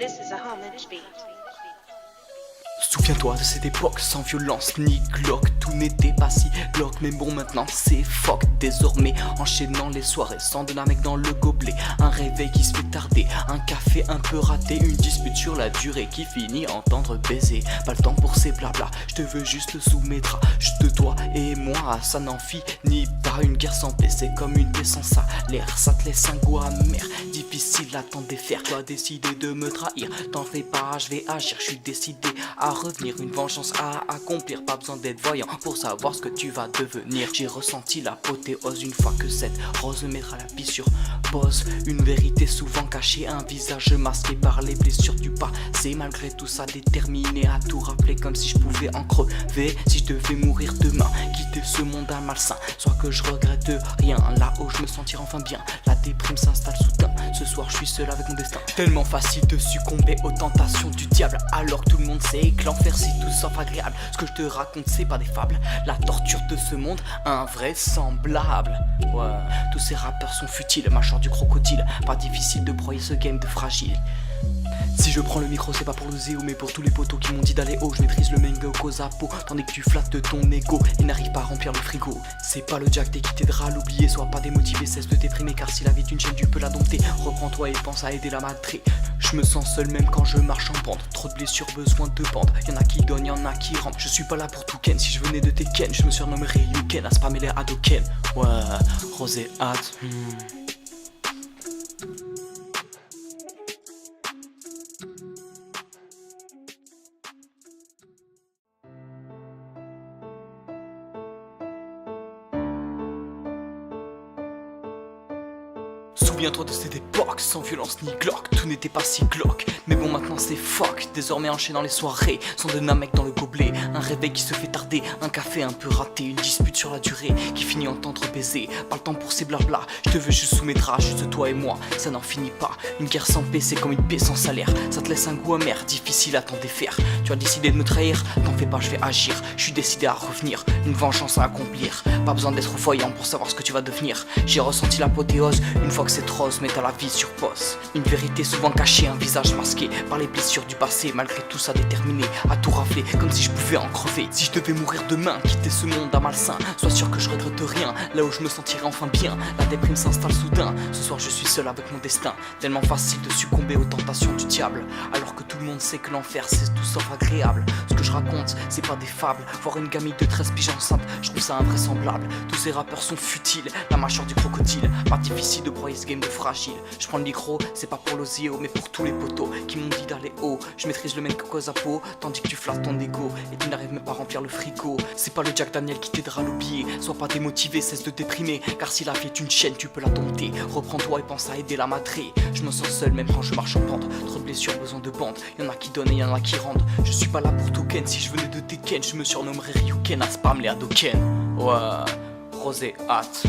This is a homage beat. Souviens-toi de cette époque sans violence ni Glock. Tout n'était pas si glauque, mais bon maintenant c'est fuck. Désormais enchaînant les soirées sans de la mec dans le gobelet. Un réveil qui se fait tarder, un café un peu raté. Une dispute sur la durée qui finit en tendre baiser. Pas le temps pour ces blabla, je te veux juste soumettre. Juste toi et moi, ça n'en finit pas. Une guerre sans paix, c'est comme une paix sans salaire. Ça te laisse un goût amer, difficile à t'en défaire. Tu as décidé de me trahir, t'en fais pas, je vais agir. Je suis décidé à revenir, une vengeance à accomplir. Pas besoin d'être voyant pour savoir ce que tu vas devenir. J'ai ressenti l'apothéose une fois que cette rose mettra la vie sur pause. Une vérité souvent cachée, un visage masqué par les blessures du passé. Malgré tout ça, déterminé à tout rappeler comme si je pouvais en crever. Si je devais mourir demain, quitter ce monde à malsain, soit que je regrette rien. Là où je me sentirai enfin bien, la déprime s'installe soudain. Ce soir je suis seul avec mon destin. Tellement facile de succomber aux tentations du diable, alors que tout le monde sait que l'enfer c'est tout sauf agréable. Ce que je te raconte c'est pas des fables, la torture de ce monde invraisemblable. Ouais, tous ces rappeurs sont futiles, mâchoire du crocodile. Pas difficile de broyer ce game de fragile. Si je prends le micro c'est pas pour le zéo mais pour tous les potos qui m'ont dit d'aller haut. Je maîtrise le mango cause à peau, tandis que tu flattes ton ego et n'arrive pas à remplir le frigo. C'est pas le jack qui t'aidera à l'oublier, sois pas démotivé, cesse de déprimer. Car si la vie est une chaîne tu peux la dompter. Reprends-toi et pense à aider la matrée. Je me sens seul même quand je marche en bande. Trop de blessures, besoin de bande. Y'en a qui donnent, y'en a qui rentrent. Je suis pas là pour tout ken, si je venais de Tekken je me surnommerais Yuken, à spammer les Hadoken. Ouais, Rosé hâte. Souviens-toi de cette époque, sans violence ni Glock. Tout n'était pas si glauque, mais bon maintenant c'est fuck. Désormais enchaînant les soirées, sans de namek dans le gobelet. Un réveil qui se fait tarder, un café un peu raté. Une dispute sur la durée, qui finit en tendre baiser. Pas le temps pour ces blabla, je te veux juste soumettre. Juste toi et moi, ça n'en finit pas. Une guerre sans paix, c'est comme une paix sans salaire. Ça te laisse un goût amer, difficile à t'en défaire. Tu as décidé de me trahir, t'en fais pas, je vais agir. Je suis décidé à revenir, une vengeance à accomplir. Pas besoin d'être voyant pour savoir ce que tu vas devenir. J'ai ressenti l'apothéose, une fois que cette rose met à la vie sur pause. Une vérité souvent cachée, un visage masqué par les blessures du passé. Malgré tout ça déterminé à tout rafler, comme si je pouvais en crever. Si je devais mourir demain, quitter ce monde à malsain, sois sûr que je regrette rien, là où je me sentirai enfin bien. La déprime s'installe soudain, ce soir je suis seul avec mon destin. Tellement facile de succomber aux tentations du diable, alors que tout le monde sait que l'enfer c'est tout sauf agréable. Ce que je raconte c'est pas des fables, voir une gamine de 13 piges enceinte, je trouve ça invraisemblable. Tous ces rappeurs sont futiles, la mâchoire du crocodile. Pas difficile de broyer ce game de fragile. Je prends le micro, c'est pas pour l'osio mais pour tous les potos qui m'ont dit d'aller haut. Je maîtrise le mec cause à peau, tandis que tu flattes ton ego et tu n'arrives même pas à remplir le frigo. C'est pas le Jack Daniel qui t'aidera à l'oublier, sois pas démotivé, cesse de déprimer. Car si la vie est une chaîne tu peux la dompter. Reprends-toi et pense à aider la matrée. Je me sens seul même quand je marche en pente. Trop de blessures, besoin de bande. Y'en a qui donnent et y'en a qui rendent. Je suis pas là pour tout ken, si je venais de Tekken je me surnommerais Ryuken, à spam les Hadoken. Ouais, Rosé hâte.